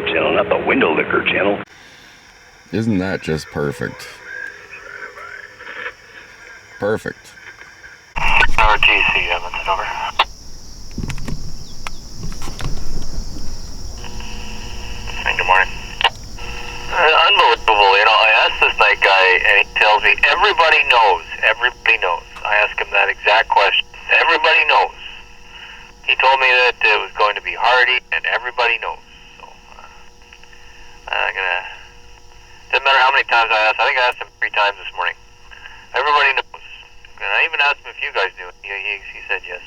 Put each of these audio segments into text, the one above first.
channel, not the window liquor channel. Isn't that just perfect? Perfect. RTC, Edmonton, over. Good morning. Unbelievable, you know, I asked this night guy, and he tells me, everybody knows. I asked him that exact question. Everybody knows. He told me that it was going to be hardy, and everybody knows. So, I'm gonna... Doesn't matter how many times I asked. I think I asked him 3 times this morning. Everybody knows. And I even asked him if you guys knew it. He said yes.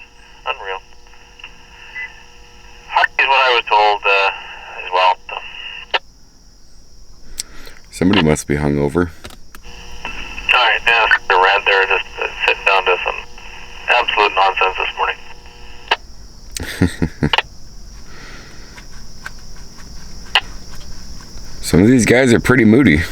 Unreal. Hardy is what I was told as well. So. Somebody must be hungover. Alright, yeah, the rant there, just sitting down to some absolute nonsense this morning. Some of these guys are pretty moody. 904.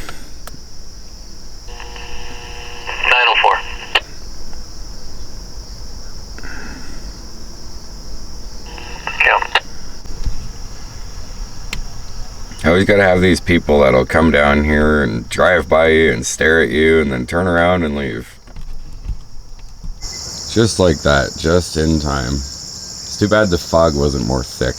I always gotta have these people that'll come down here and drive by you and stare at you and then turn around and leave. Just like that, just in time. It's too bad the fog wasn't more thick.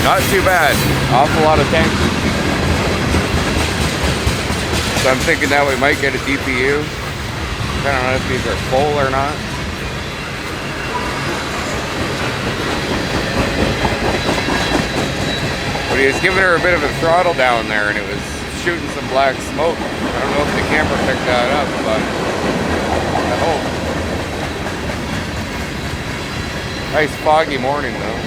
Not too bad. Awful lot of tanks. So I'm thinking that we might get a DPU. I don't know if these are full or not. But he was giving her a bit of a throttle down there and it was shooting some black smoke. I don't know if the camera picked that up, but I hope. Nice foggy morning though.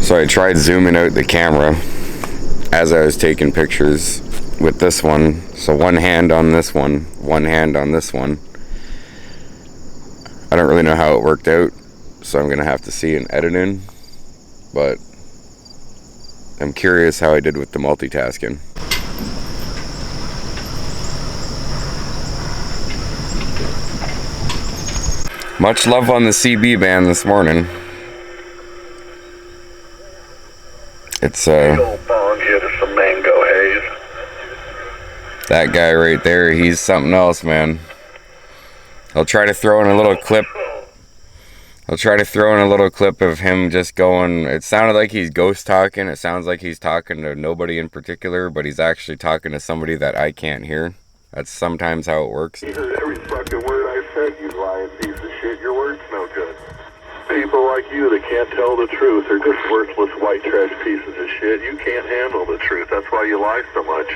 So I tried zooming out the camera as I was taking pictures with this one. So one hand on this one, one hand on this one. I don't really know how it worked out, so I'm going to have to see in editing. But I'm curious how I did with the multitasking. Much love on the CB band this morning. It's Old bong hit us some mango haze. that guy right there, he's something else, man. I'll try to throw in a little clip. I'll try to throw in a little clip of him just going, it sounded like he's ghost talking. It sounds like he's talking to nobody in particular, but he's actually talking to somebody that I can't hear. That's sometimes how it works. You heard every fucking word I said, you lying piece of shit. Your word's no good. People like you that can't tell the truth are just worthless white trash pieces of shit. You can't handle the truth. That's why you lie so much.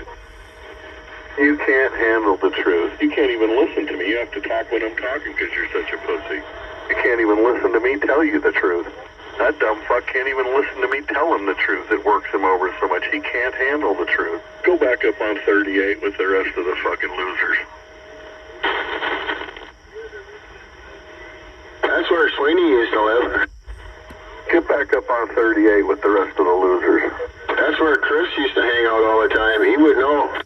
You can't handle the truth. You can't even listen to me. You have to talk when I'm talking because you're such a pussy. You can't even listen to me tell you the truth. That dumb fuck can't even listen to me tell him the truth. It works him over so much. He can't handle the truth. Go back up on 38 with the rest of the fucking losers. That's where Sweeney used to live. Get back up on 38 with the rest of the losers. That's where Chris used to hang out all the time. He would know.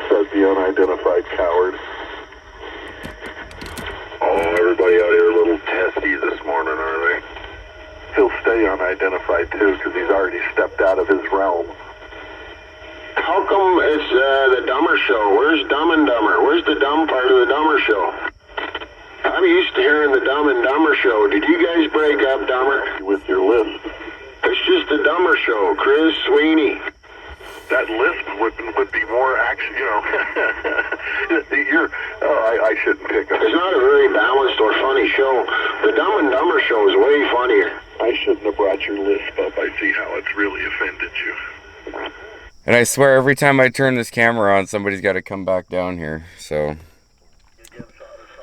Says the unidentified coward. Oh, everybody out here a little testy this morning, are they? He'll stay unidentified too, because he's already stepped out of his realm. How come it's the Dumber Show? Where's Dumb and Dumber? Where's the dumb part of the Dumber Show? I'm used to hearing the Dumb and Dumber Show. Did you guys break up, Dumber? With your lisp. It's just the Dumber Show. Chris, Sweeney. That lisp would be more action, you know. I shouldn't pick up. It's not a very balanced or funny show. The Dumb and Dumber Show is way funnier. I shouldn't have brought your lisp up. I see how it's really offended you. And I swear every time I turn this camera on, somebody's got to come back down here, so.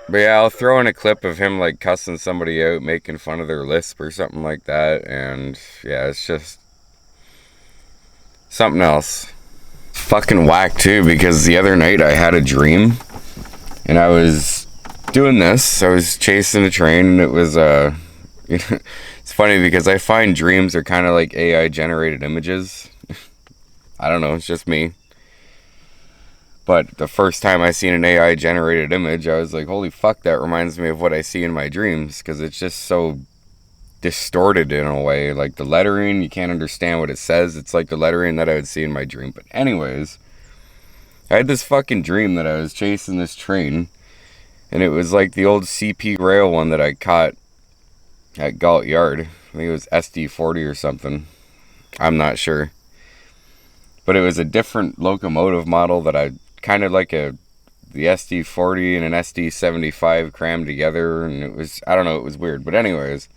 But yeah, I'll throw in a clip of him like cussing somebody out, making fun of their lisp or something like that, and yeah, it's just something else. Fucking whack too, because the other night I had a dream, and I was doing this, I was chasing a train, and it was, it's funny because I find dreams are kind of like AI generated images. I don't know, it's just me. But the first time I seen an AI generated image, I was like, holy fuck, that reminds me of what I see in my dreams, because it's just so distorted in a way. Like the lettering, you can't understand what it says. It's like the lettering that I would see in my dream. But anyways, I had this fucking dream that I was chasing this train, and it was like the old CP rail one that I caught at Galt Yard. I think it was SD40 or something. I'm not sure. But it was a different locomotive model that I kind of like the SD40 and an SD75 crammed together, and it was, I don't know, it was weird. But anyways,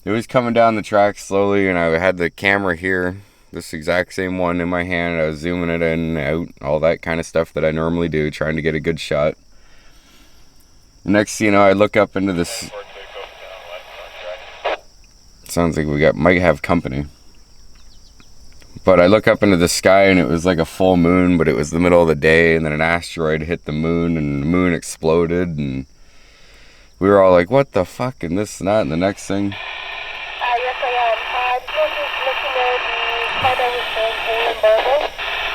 it was coming down the track slowly, and I had the camera here, this exact same one in my hand. I was zooming it in and out, all that kind of stuff that I normally do, trying to get a good shot. The next thing you know, I look up into this. Sounds like we might have company. But I look up into the sky, and it was like a full moon, but it was the middle of the day, and then an asteroid hit the moon, and the moon exploded, and we were all like, what the fuck, and this and that, and the next thing. Yes, I am. I'm just looking at the car that was sold in embargo,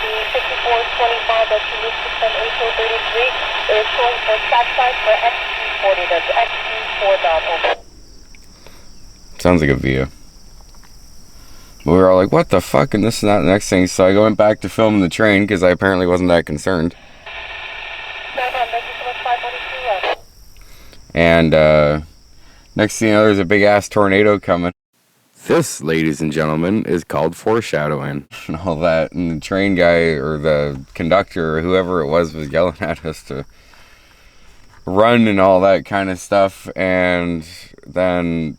the 5425 that you listed from April 33. It's showing for stop sign for XT40. That's XT4.0. Sounds like a VIA. We were all like, what the fuck, and this and that, and the next thing. So I went back to filming the train, because I apparently wasn't that concerned. Thank you so much, 542. And next thing you know, there's a big ass tornado coming. This, ladies and gentlemen, is called foreshadowing and all that. And the train guy or the conductor or whoever it was yelling at us to run and all that kind of stuff. And then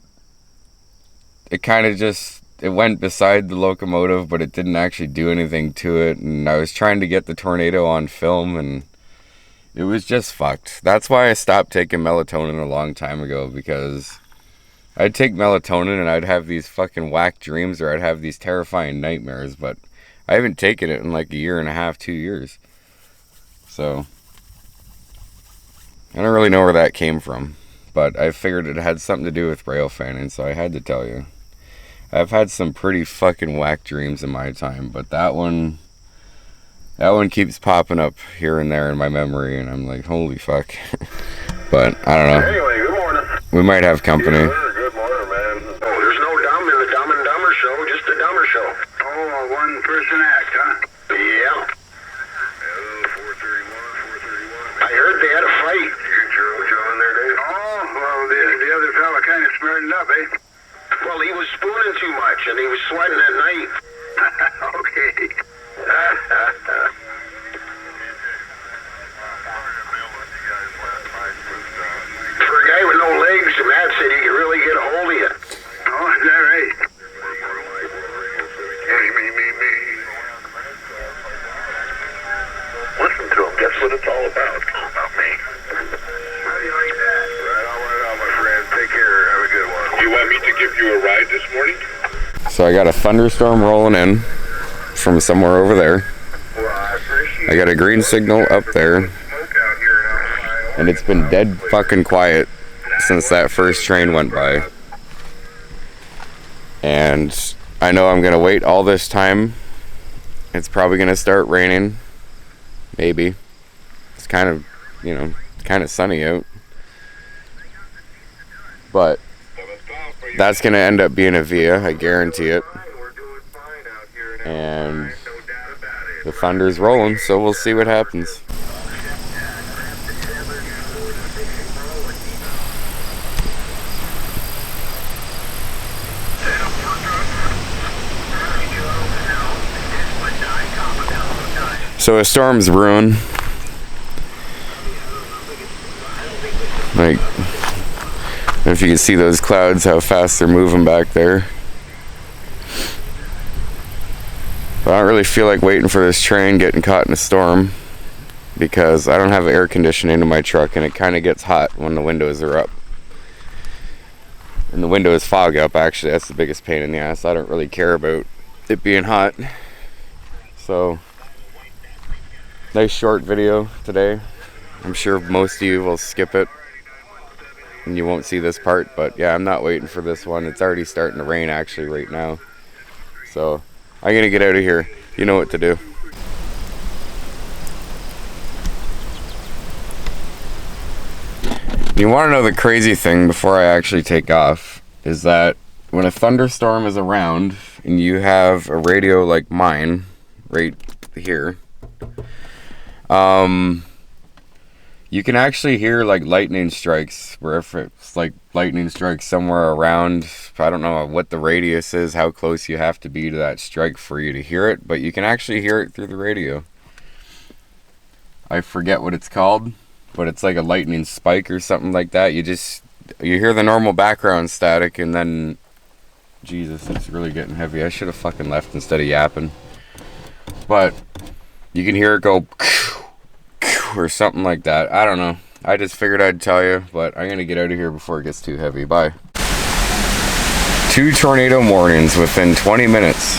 it kind of just, it went beside the locomotive, but it didn't actually do anything to it. And I was trying to get the tornado on film, and it was just fucked. That's why I stopped taking melatonin a long time ago, because I'd take melatonin and I'd have these fucking whack dreams, or I'd have these terrifying nightmares, but I haven't taken it in like a year and a half, 2 years. So I don't really know where that came from, but I figured it had something to do with railfanning, so I had to tell you. I've had some pretty fucking whack dreams in my time, but that one That one keeps popping up here and there in my memory, and I'm like, holy fuck. But I don't know. Anyway, good morning. We might have company. Yes, sir. Good morning, man. Oh, there's no dumb in the Dumb and Dumber show, just the Dumber show. Oh, a one-person act, huh? Yeah. 431. I heard they had a fight. You Joe in there, Dave? Oh, well, the other fella kind of smartened up, eh? Well, he was spooning too much, and he was sweating at night. Okay. For a guy with no legs, Matt said he could really get a hold of you. Oh, is that right? Me. Listen to him. Guess what it's all about? About me. How do you like that? Right on, my friend. Take care. Have a good one. You want me to give you a ride this morning? So I got a thunderstorm rolling in from somewhere over there. Well, I appreciate I got a green signal up there, smoke out here in Ohio. and it's been dead fucking quiet since that first train went by. And I know I'm gonna wait all this time. It's probably gonna start raining. Maybe. It's kind of, kind of sunny out. But that's gonna end up being a Via, I guarantee it. And the thunder's rolling, so we'll see what happens. So a storm's brewing. Like, I don't know if you can see those clouds, how fast they're moving back there. But I don't really feel like waiting for this train getting caught in a storm, because I don't have air conditioning in my truck, and it kind of gets hot when the windows are up. And the windows fog up, actually. That's the biggest pain in the ass. I don't really care about it being hot. So, nice short video today. I'm sure most of you will skip it and you won't see this part, but yeah, I'm not waiting for this one. It's already starting to rain actually right now. So, I'm gonna get out of here. You know what to do. You want to know the crazy thing before I actually take off is that when a thunderstorm is around and you have a radio like mine right here, you can actually hear like lightning strikes, where if it's like lightning strikes somewhere around, I don't know what the radius is, how close you have to be to that strike for you to hear it, but you can actually hear it through the radio. I forget what it's called, but it's like a lightning spike or something like that. You hear the normal background static, and then, Jesus, it's really getting heavy. I should have fucking left instead of yapping. But you can hear it go or something like that. I don't know. I just figured I'd tell you, but I'm gonna get out of here before it gets too heavy. Bye. 2 tornado warnings within 20 minutes.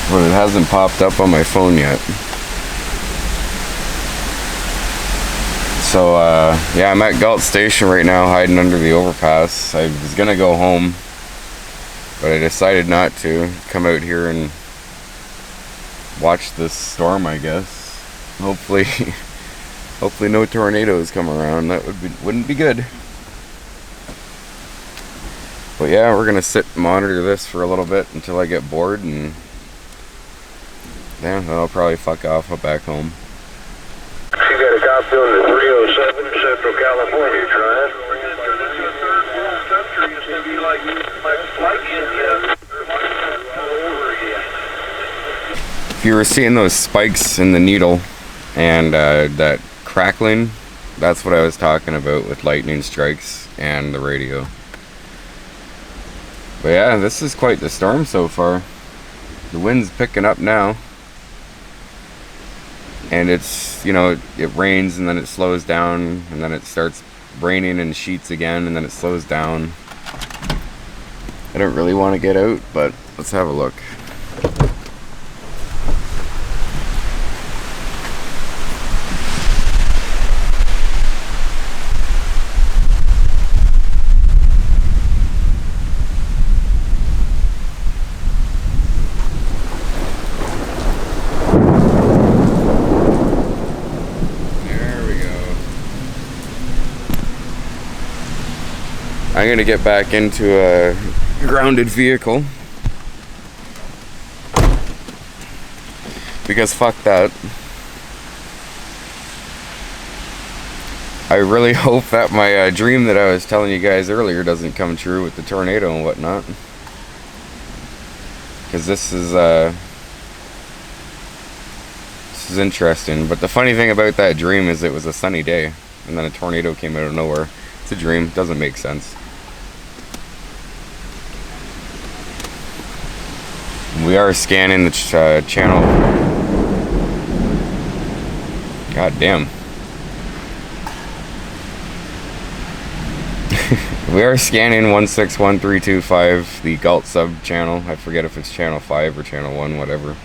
But it hasn't popped up on my phone yet. So, yeah, I'm at Galt Station right now, hiding under the overpass. I was gonna go home, but I decided not to. Come out here and watch this storm, I guess. Hopefully no tornadoes come around. That wouldn't be good. But yeah, we're gonna sit and monitor this for a little bit until I get bored, and yeah, then I'll probably fuck off, head back home. You got a cop doing the 307 Central California, trying. If you were seeing those spikes in the needle and that crackling, that's what I was talking about with lightning strikes and the radio. But yeah, this is quite the storm so far. The wind's picking up now. And it's, it rains and then it slows down, and then it starts raining in sheets again, and then it slows down. I don't really want to get out, but let's have a look. I'm gonna get back into a grounded vehicle. Because fuck that. I really hope that my dream that I was telling you guys earlier doesn't come true with the tornado and whatnot. Because this is interesting. But the funny thing about that dream is it was a sunny day, and then a tornado came out of nowhere. It's a dream. Doesn't make sense. We are scanning the channel. God damn. We are scanning 161325, the Galt sub channel. I forget if it's channel 5 or channel 1, whatever.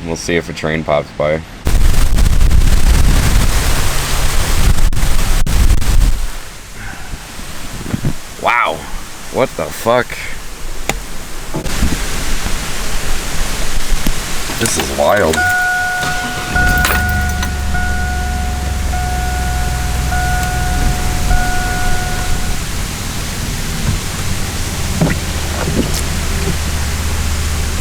We'll see if a train pops by. Wow. What the fuck? This is wild.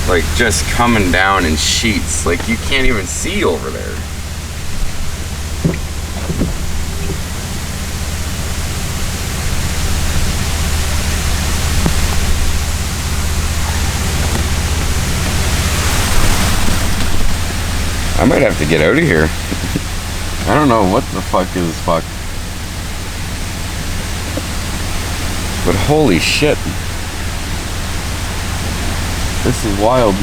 Like just coming down in sheets. Like you can't even see over there. I might have to get out of here. I don't know what the fuck is fuck. But holy shit. This is wild.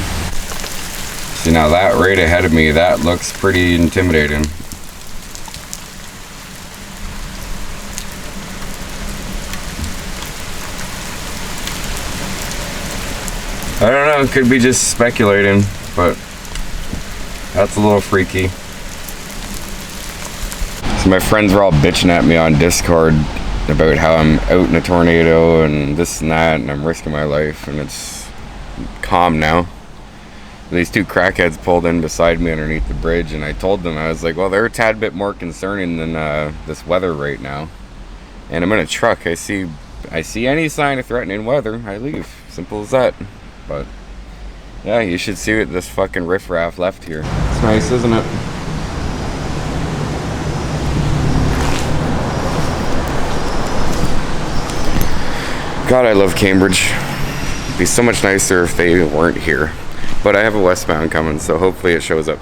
See, now that right ahead of me, that looks pretty intimidating. I don't know, it could be just speculating, but that's a little freaky. So my friends were all bitching at me on Discord about how I'm out in a tornado and this and that, and I'm risking my life, and it's calm now. These two crackheads pulled in beside me underneath the bridge, and I told them, I was like, well, they're a tad bit more concerning than this weather right now. And I'm in a truck. I see any sign of threatening weather, I leave. Simple as that. But yeah, you should see what this fucking riffraff left here. It's nice, isn't it? God, I love Cambridge. It'd be so much nicer if they weren't here. But I have a westbound coming, so hopefully it shows up.